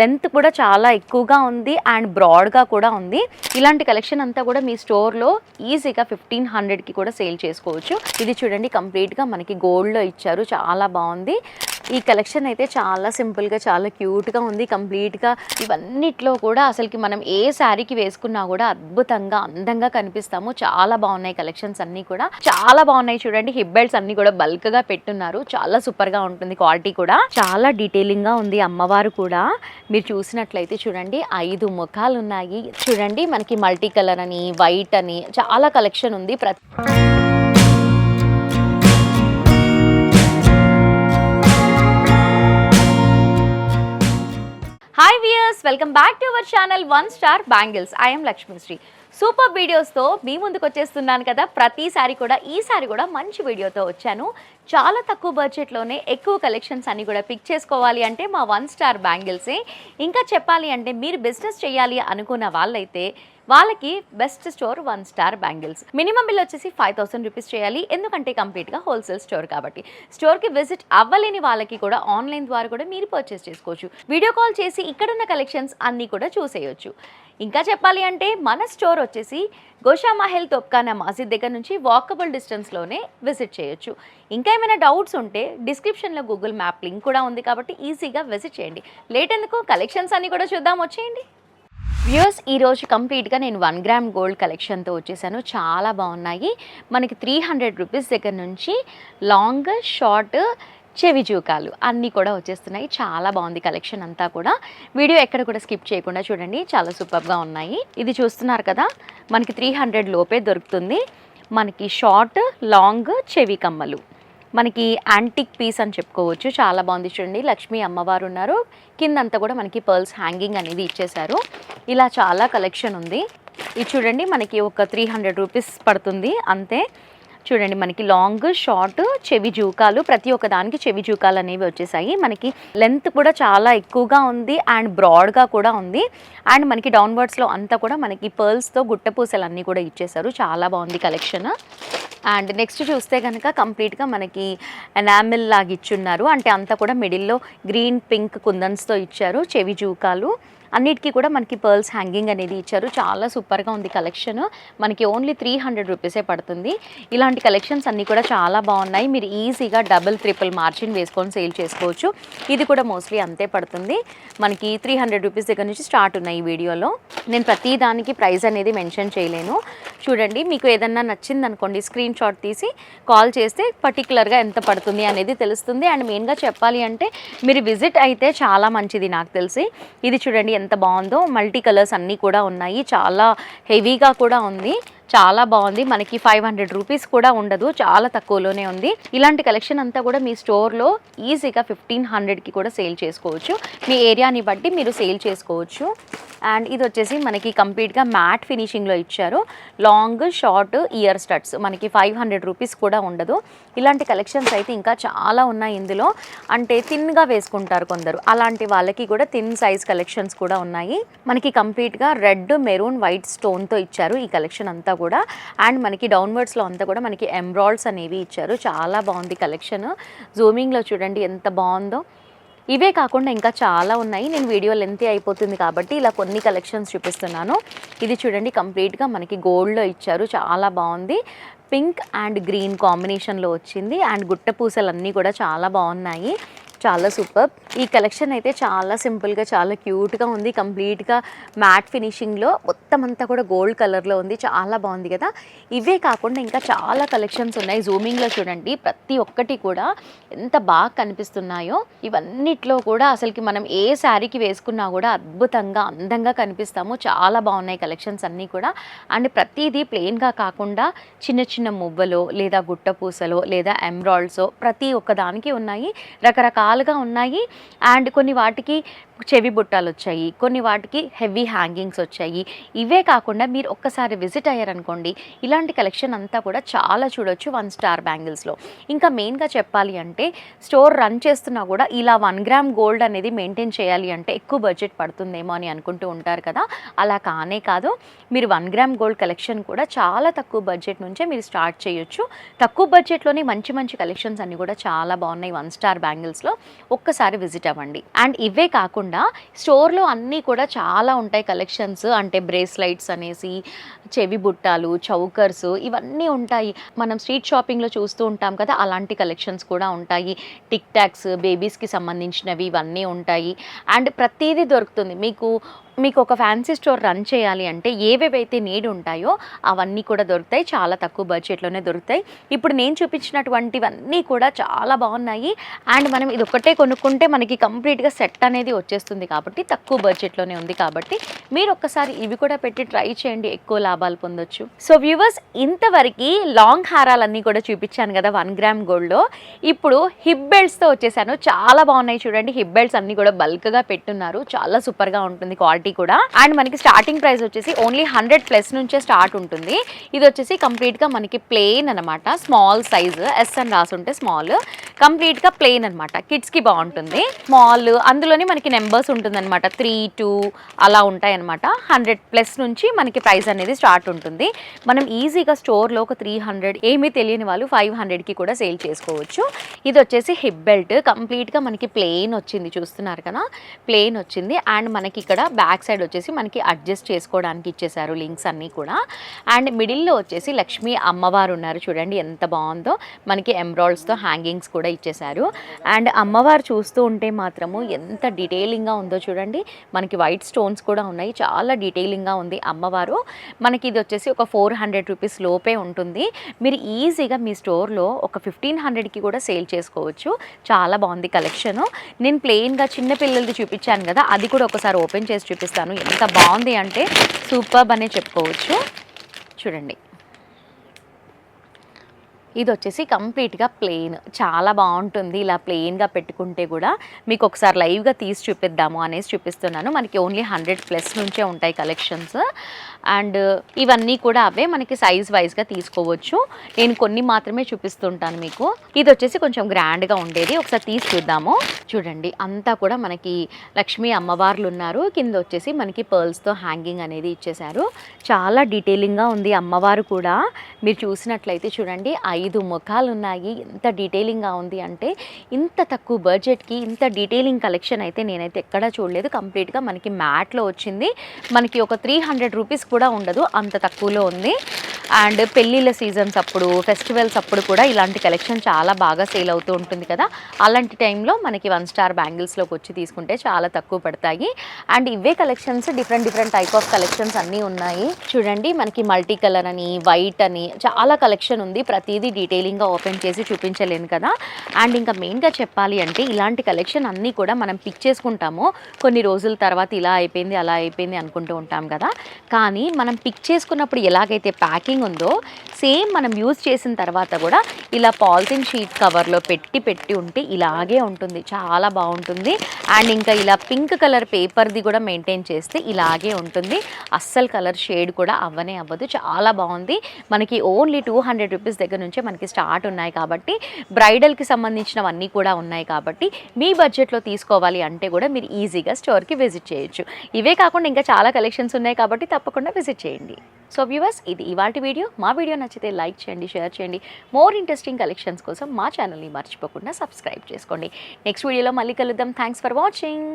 Length కూడా చాలా ఎక్కువగా ఉంది అండ్ బ్రాడ్గా కూడా ఉంది. ఇలాంటి కలెక్షన్ అంతా కూడా మీ స్టోర్లో ఈజీగా 1500కి కూడా సేల్ చేసుకోవచ్చు. ఇది చూడండి కంప్లీట్గా మనకి గోల్డ్లో ఇచ్చారు, చాలా బాగుంది. ఈ కలెక్షన్ అయితే చాలా సింపుల్గా చాలా క్యూట్గా ఉంది. కంప్లీట్గా ఇవన్నిట్లో కూడా అసలుకి మనం ఏ శారీకి వేసుకున్నా కూడా అద్భుతంగా అందంగా కనిపిస్తాము. చాలా బాగున్నాయి కలెక్షన్స్ అన్నీ కూడా, చాలా బాగున్నాయి. చూడండి హిప్ బెల్ట్స్ అన్ని కూడా బల్క్గా పెట్టున్నారు, చాలా సూపర్గా ఉంటుంది. క్వాలిటీ కూడా చాలా డీటెయిలింగ్గా ఉంది. అమ్మవారు కూడా మీరు చూసినట్లయితే చూడండి 5 ముఖాలు ఉన్నాయి. చూడండి మనకి మల్టీ కలర్ అని, వైట్ అని చాలా కలెక్షన్ ఉంది. Hi viewers, welcome back to our channel 1 star bangles. I am Lakshmisri. Super వీడియోస్తో మీ ముందుకు వచ్చేస్తున్నాను కదా. ప్రతిసారి కూడా ఈసారి కూడా మంచి వీడియోతో వచ్చాను. చాలా తక్కువ బడ్జెట్లోనే ఎక్కువ కలెక్షన్స్ అన్ని కూడా పిక్ చేసుకోవాలి అంటే మా 1 స్టార్ బ్యాంగిల్సే. ఇంకా చెప్పాలి అంటే మీరు బిజినెస్ చేయాలి అనుకున్న వాళ్ళైతే వాళ్ళకి best store 1 star bangles. Minimum bill వచ్చేసి 5000 రూపీస్ చేయాలి, ఎందుకంటే కంప్లీట్గా హోల్సేల్ స్టోర్ కాబట్టి. స్టోర్కి విజిట్ అవ్వలేని వాళ్ళకి కూడా ఆన్లైన్ ద్వారా కూడా మీరు పర్చేస్ చేసుకోవచ్చు. వీడియో కాల్ చేసి ఇక్కడున్న కలెక్షన్స్ అన్నీ కూడా చూసేయచ్చు. ఇంకా చెప్పాలి అంటే మన స్టోర్ వచ్చేసి గోషామహల్ తోప్ఖానా మసీద్ దగ్గర నుంచి వాకబుల్ డిస్టెన్స్లోనే విజిట్ చేయొచ్చు. ఇంకా ఏమైనా డౌట్స్ ఉంటే డిస్క్రిప్షన్లో గూగుల్ మ్యాప్ లింక్ కూడా ఉంది కాబట్టి ఈజీగా విజిట్ చేయండి. లేట్ ఎందుకు, కలెక్షన్స్ అన్నీ కూడా చూద్దాం, వచ్చేయండి. వ్యూయర్స్, ఈరోజు కంప్లీట్గా నేను 1 గ్రామ్ గోల్డ్ కలెక్షన్తో వచ్చేసాను. చాలా బాగున్నాయి. మనకి 300 రూపీస్ దగ్గర నుంచి లాంగ్, షార్ట్, చెవి జూకాలు అన్నీ కూడా వచ్చేస్తున్నాయి. చాలా బాగుంది కలెక్షన్ అంతా కూడా. వీడియో ఎక్కడ కూడా స్కిప్ చేయకుండా చూడండి, చాలా సూపర్గా ఉన్నాయి. ఇది చూస్తున్నారు కదా, మనకి 300 లోపే దొరుకుతుంది. మనకి షార్ట్, లాంగ్, చెవి కమ్మలు, మనకి యాంటిక్ పీస్ అని చెప్పుకోవచ్చు. చాలా బాగుంది. చూడండి లక్ష్మీ అమ్మవారు ఉన్నారు, కిందంతా కూడా మనకి పర్ల్స్ హ్యాంగింగ్ అనేది ఇచ్చేసారు. ఇలా చాలా కలెక్షన్ ఉంది. ఇది చూడండి మనకి ఒక 300 రూపీస్ పడుతుంది అంతే. చూడండి మనకి లాంగ్, షార్ట్, చెవి జూకాలు, ప్రతి ఒక్క దానికి చెవి జూకాలు అనేవి వచ్చేసాయి. మనకి లెంత్ కూడా చాలా ఎక్కువగా ఉంది అండ్ బ్రాడ్గా కూడా ఉంది. అండ్ మనకి డౌన్వర్డ్స్లో అంతా కూడా మనకి పర్ల్స్తో గుట్టపూసలు అన్నీ కూడా ఇచ్చేసారు. చాలా బాగుంది కలెక్షన్. అండ్ నెక్స్ట్ చూస్తే కనుక కంప్లీట్గా మనకి ఎనామిల్ లాగా ఇచ్చున్నారు, అంటే అంతా కూడా మిడిల్లో గ్రీన్, పింక్ కుందన్స్తో ఇచ్చారు. చెవి జూకాలు అన్నిటికీ కూడా మనకి పర్ల్స్ హ్యాంగింగ్ అనేది ఇచ్చారు. చాలా సూపర్గా ఉంది కలెక్షన్. మనకి ఓన్లీ 300 రూపీసే పడుతుంది. ఇలాంటి కలెక్షన్స్ అన్నీ కూడా చాలా బాగున్నాయి. మీరు ఈజీగా డబుల్, ట్రిపుల్ మార్జిన్ వేసుకొని సేల్ చేసుకోవచ్చు. ఇది కూడా మోస్ట్లీ అంతే పడుతుంది. మనకి 300 రూపీస్ దగ్గర నుంచి స్టార్ట్ ఉన్నాయి. ఈ వీడియోలో నేను ప్రతి దానికి ప్రైస్ అనేది మెన్షన్ చేయలేను. చూడండి మీకు ఏదన్నా నచ్చింది అనుకోండి, స్క్రీన్ షాట్ తీసి కాల్ చేస్తే పర్టికులర్గా ఎంత పడుతుంది అనేది తెలుస్తుంది. అండ్ మెయిన్గా చెప్పాలి అంటే మీరు విజిట్ అయితే చాలా మంచిది నాకు తెలిసి. ఇది చూడండి ఎంత బాగుందో, మల్టీ కలర్స్ అన్నీ కూడా ఉన్నాయి, చాలా హెవీగా కూడా ఉంది, చాలా బాగుంది. మనకి 500 రూపీస్ కూడా ఉండదు, చాలా తక్కువలోనే ఉంది. ఇలాంటి కలెక్షన్ అంతా కూడా మీ స్టోర్లో ఈజీగా 1500కి కూడా సేల్ చేసుకోవచ్చు. మీ ఏరియాని బట్టి మీరు సేల్ చేసుకోవచ్చు. అండ్ ఇది వచ్చేసి మనకి కంప్లీట్గా మ్యాట్ ఫినిషింగ్లో ఇచ్చారు. లాంగ్, షార్ట్, ఇయర్ స్టడ్స్ మనకి 500 రూపీస్ కూడా ఉండదు. ఇలాంటి కలెక్షన్స్ అయితే ఇంకా చాలా ఉన్నాయి ఇందులో. అంటే థిన్గా వేసుకుంటారు కొందరు, అలాంటి వాళ్ళకి కూడా థిన్ సైజ్ కలెక్షన్స్ కూడా ఉన్నాయి. మనకి కంప్లీట్గా రెడ్, మెరూన్, వైట్ స్టోన్తో ఇచ్చారు ఈ కలెక్షన్ అంతా కూడా. అండ్ మనకి డౌన్వర్డ్స్లో అంతా కూడా మనకి ఎంబ్రాయిడ్స్ అనేవి ఇచ్చారు. చాలా బాగుంది కలెక్షన్. జూమింగ్లో చూడండి ఎంత బాగుందో. ఇవే కాకుండా ఇంకా చాలా ఉన్నాయి. నేను వీడియో లెంతీ అయిపోతుంది కాబట్టి ఇలా కొన్ని కలెక్షన్స్ చూపిస్తున్నాను. ఇది చూడండి కంప్లీట్గా మనకి గోల్డ్లో ఇచ్చారు. చాలా బాగుంది. పింక్ అండ్ గ్రీన్ కాంబినేషన్లో వచ్చింది. అండ్ గుట్ట పూసలు అన్నీ కూడా చాలా బాగున్నాయి, చాలా సూపర్. ఈ కలెక్షన్ అయితే చాలా సింపుల్గా చాలా క్యూట్గా ఉంది. కంప్లీట్గా మ్యాట్ ఫినిషింగ్లో మొత్తం అంతా కూడా గోల్డ్ కలర్లో ఉంది, చాలా బాగుంది కదా. ఇవే కాకుండా ఇంకా చాలా కలెక్షన్స్ ఉన్నాయి. జూమింగ్లో చూడండి ప్రతి ఒక్కటి కూడా ఎంత బాగా కనిపిస్తున్నాయో. ఇవన్నిట్లో కూడా అసలుకి మనం ఏ శారీకి వేసుకున్నా కూడా అద్భుతంగా అందంగా కనిపిస్తాము. చాలా బాగున్నాయి కలెక్షన్స్ అన్నీ కూడా. అండ్ ప్రతిదీ ప్లెయిన్గా కాకుండా చిన్న చిన్న మువ్వలో లేదా గుట్ట పూసలో లేదా ఎంబ్రాయిడ్సో ప్రతి ఒక్కదానికి ఉన్నాయి. రకరకాలుగా ఉన్నాయి. అండ్ కొన్ని వాటికి చెవి బుట్టాలు వచ్చాయి, కొన్ని వాటికి హెవీ హ్యాంగింగ్స్ వచ్చాయి. ఇవే కాకుండా మీరు ఒక్కసారి విజిట్ అయ్యారనుకోండి, ఇలాంటి కలెక్షన్ అంతా కూడా చాలా చూడొచ్చు 1 స్టార్ బ్యాంగిల్స్లో. ఇంకా మెయిన్గా చెప్పాలి అంటే స్టోర్ రన్ చేస్తున్నా కూడా ఇలా 1 గ్రామ్ గోల్డ్ అనేది మెయింటైన్ చేయాలి అంటే ఎక్కువ బడ్జెట్ పడుతుందేమో అని అనుకుంటూ ఉంటారు కదా. అలా కానే కాదు, మీరు 1 గ్రామ్ గోల్డ్ కలెక్షన్ కూడా చాలా తక్కువ బడ్జెట్ నుంచే మీరు స్టార్ట్ చేయొచ్చు. తక్కువ బడ్జెట్లోనే మంచి మంచి కలెక్షన్స్ అన్నీ కూడా చాలా బాగున్నాయి 1 స్టార్ బ్యాంగిల్స్లో. ఒక్కసారి విజిట్ అవ్వండి. అండ్ ఇవే కాకుండా కాకుండా స్టోర్లో అన్నీ కూడా చాలా ఉంటాయి కలెక్షన్స్. అంటే బ్రేస్లైట్స్ అనేసి, చెవి బుట్టాలు, చౌకర్స్ ఇవన్నీ ఉంటాయి. మనం స్ట్రీట్ షాపింగ్లో చూస్తూ ఉంటాం కదా, అలాంటి కలెక్షన్స్ కూడా ఉంటాయి. టిక్ టాక్స్, బేబీస్కి సంబంధించినవి ఇవన్నీ ఉంటాయి. అండ్ ప్రతిదీ దొరుకుతుంది మీకు ఒక ఫ్యాన్సీ స్టోర్ రన్ చేయాలి అంటే ఏవేవైతే నీడ్ ఉంటాయో అవన్నీ కూడా దొరుకుతాయి. చాలా తక్కువ బడ్జెట్లోనే దొరుకుతాయి. ఇప్పుడు నేను చూపించినటువంటివన్నీ కూడా చాలా బాగున్నాయి. అండ్ మనం ఇది ఒక్కటే కొనుక్కుంటే మనకి కంప్లీట్గా సెట్ అనేది వచ్చేస్తుంది కాబట్టి తక్కువ బడ్జెట్లోనే ఉంది కాబట్టి మీరు ఒక్కసారి ఇవి కూడా పెట్టి ట్రై చేయండి, ఎక్కువ లాభాలు పొందొచ్చు. సో వ్యూవర్స్, ఇంతవరకు లాంగ్ హారాలన్నీ కూడా చూపించాను కదా 1 గ్రామ్ గోల్డ్లో. ఇప్పుడు హిప్ బెల్ట్స్తో వచ్చేసాను. చాలా బాగున్నాయి చూడండి. హిప్ బెల్ట్స్ అన్నీ కూడా బల్క్గా పెట్టున్నారు. చాలా సూపర్గా ఉంటుంది క్వాలిటీ కూడా. అండ్ మనకి స్టార్టింగ్ ప్రైస్ వచ్చేసి ఓన్లీ 100+ నుంచే స్టార్ట్ ఉంటుంది. ఇది వచ్చేసి కంప్లీట్గా మనకి ప్లెయిన్ అనమాట. స్మాల్ సైజు, ఎస్ అని రాసి ఉంటే స్మాల్, కంప్లీట్గా ప్లెయిన్ అనమాట. కిడ్స్కి బాగుంటుంది. స్మాల్, అందులోనే మనకి నెంబర్స్ ఉంటుంది అనమాట. 3, 2 అలా ఉంటాయి అనమాట. 100+ నుంచి మనకి ప్రైస్ అనేది స్టార్ట్ ఉంటుంది. మనం ఈజీగా స్టోర్లో ఒక 300, ఏమీ తెలియని వాళ్ళు 500కి కూడా సేల్ చేసుకోవచ్చు. ఇది వచ్చేసి హిప్ బెల్ట్, కంప్లీట్గా మనకి ప్లెయిన్ వచ్చింది, చూస్తున్నారు కదా, ప్లెయిన్ వచ్చింది. అండ్ మనకి ఇక్కడ బ్యాక్ సైడ్ వచ్చేసి మనకి అడ్జస్ట్ చేసుకోవడానికి ఇచ్చేసారు లింక్స్ అన్నీ కూడా. అండ్ మిడిల్లో వచ్చేసి లక్ష్మీ అమ్మవారు ఉన్నారు చూడండి, ఎంత బాగుందో. మనకి ఎంబ్రాయిడ్స్తో హ్యాంగింగ్స్ కూడా ఇచ్చేసారు. అండ్ అమ్మవారు చూస్తూ ఉంటే మాత్రము ఎంత డీటెయిలింగ్గా ఉందో చూడండి. మనకి వైట్ స్టోన్స్ కూడా ఉన్నాయి, చాలా డీటెయిలింగ్గా ఉంది అమ్మవారు. మనకి ఇది వచ్చేసి ఒక 400 రూపీస్ లోపే ఉంటుంది. మీరు ఈజీగా మీ స్టోర్లో ఒక 1500కి కూడా సేల్ చేసుకోవచ్చు. చాలా బాగుంది కలెక్షను. నేను ప్లెయిన్గా చిన్నపిల్లలది చూపించాను కదా, అది కూడా ఒకసారి ఓపెన్ చేసి చూపిస్తాను. ఎంత బాగుంది అంటే సూపర్బ్ అనే చెప్పుకోవచ్చు. చూడండి, ఇది వచ్చేసి కంప్లీట్గా ప్లెయిన్, చాలా బాగుంటుంది. ఇలా ప్లెయిన్గా పెట్టుకుంటే కూడా మీకు ఒకసారి లైవ్గా తీసి చూపిద్దాము అనేసి చూపిస్తున్నాను. మనకి ఓన్లీ 100+ నుంచే ఉంటాయి కలెక్షన్స్. అండ్ ఇవన్నీ కూడా అవే మనకి సైజ్ వైజ్గా తీసుకోవచ్చు. నేను కొన్ని మాత్రమే చూపిస్తుంటాను మీకు. ఇది వచ్చేసి కొంచెం గ్రాండ్గా ఉండేది, ఒకసారి తీసి చూద్దాము. చూడండి, అంతా కూడా మనకి లక్ష్మీ అమ్మవార్లు ఉన్నారు. కింద వచ్చేసి మనకి పర్ల్స్తో హ్యాంగింగ్ అనేది ఇచ్చేసారు. చాలా డీటెయిలింగ్గా ఉంది అమ్మవారు కూడా. మీరు చూసినట్లయితే చూడండి, 5 ముఖాలు ఉన్నాయి. ఎంత డీటెయిలింగ్గా ఉంది అంటే ఇంత తక్కువ బడ్జెట్కి ఇంత డీటెయిలింగ్ కలెక్షన్ అయితే నేనైతే ఎక్కడా చూడలేదు. కంప్లీట్గా మనకి మ్యాట్లో వచ్చింది. మనకి ఒక 300 రూపీస్ కూడా ఉండదు, అంత తక్కువలో ఉంది. అండ్ పెళ్ళిళ్ళ సీజన్స్ అప్పుడు, ఫెస్టివల్స్ అప్పుడు కూడా ఇలాంటి కలెక్షన్ చాలా బాగా సేల్ అవుతూ ఉంటుంది కదా, అలాంటి టైంలో మనకి 1 స్టార్ బ్యాంగిల్స్లోకి వచ్చి తీసుకుంటే చాలా తక్కువ పడతాయి. అండ్ ఇవే collections different type of collections అన్నీ ఉన్నాయి. చూడండి, మనకి మల్టీ కలర్ అని, వైట్ అని చాలా కలెక్షన్ ఉంది. ప్రతిదీ డీటెయిలింగ్గా ఓపెన్ చేసి చూపించలేను కదా. అండ్ ఇంకా మెయిన్గా చెప్పాలి అంటే ఇలాంటి కలెక్షన్ అన్నీ కూడా మనం పిక్ చేసుకుంటాము. కొన్ని రోజుల తర్వాత ఇలా అయిపోయింది, అలా అయిపోయింది అనుకుంటూ ఉంటాం కదా. కానీ మనం పిక్ చేసుకున్నప్పుడు ఎలాగైతే ప్యాకింగ్ ఉందో, సేమ్ మనం యూజ్ చేసిన తర్వాత కూడా ఇలా పాలిథిన్ షీట్ కవర్లో పెట్టి ఉంటే ఇలాగే ఉంటుంది. చాలా బాగుంటుంది. అండ్ ఇంకా ఇలా పింక్ కలర్ పేపర్ది కూడా మెయింటైన్ చేస్తే ఇలాగే ఉంటుంది. అస్సలు కలర్ షేడ్ కూడా అవ్వదు. చాలా బాగుంది. మనకి ఓన్లీ 200 రూపీస్ దగ్గర నుంచే మనకి స్టార్ట్ ఉన్నాయి కాబట్టి, బ్రైడల్కి సంబంధించినవన్నీ కూడా ఉన్నాయి కాబట్టి, మీ బడ్జెట్లో తీసుకోవాలి అంటే కూడా మీరు ఈజీగా స్టోర్కి విజిట్ చేయొచ్చు. ఇవే కాకుండా ఇంకా చాలా కలెక్షన్స్ ఉన్నాయి కాబట్టి తప్పకుండా విజిట్ చేయండి. సో వ్యూవర్స్, ఇది ఇవాల్టి వీడియో. మా వీడియో నచ్చితే లైక్ చేయండి, షేర్ చేయండి. మోర్ ఇంట్రెస్టింగ్ కలెక్షన్స్ కోసం మా ఛానల్ని మర్చిపోకుండా సబ్స్క్రైబ్ చేసుకోండి. నెక్స్ట్ వీడియోలో మళ్ళీ కలుద్దాం. Thanks for watching.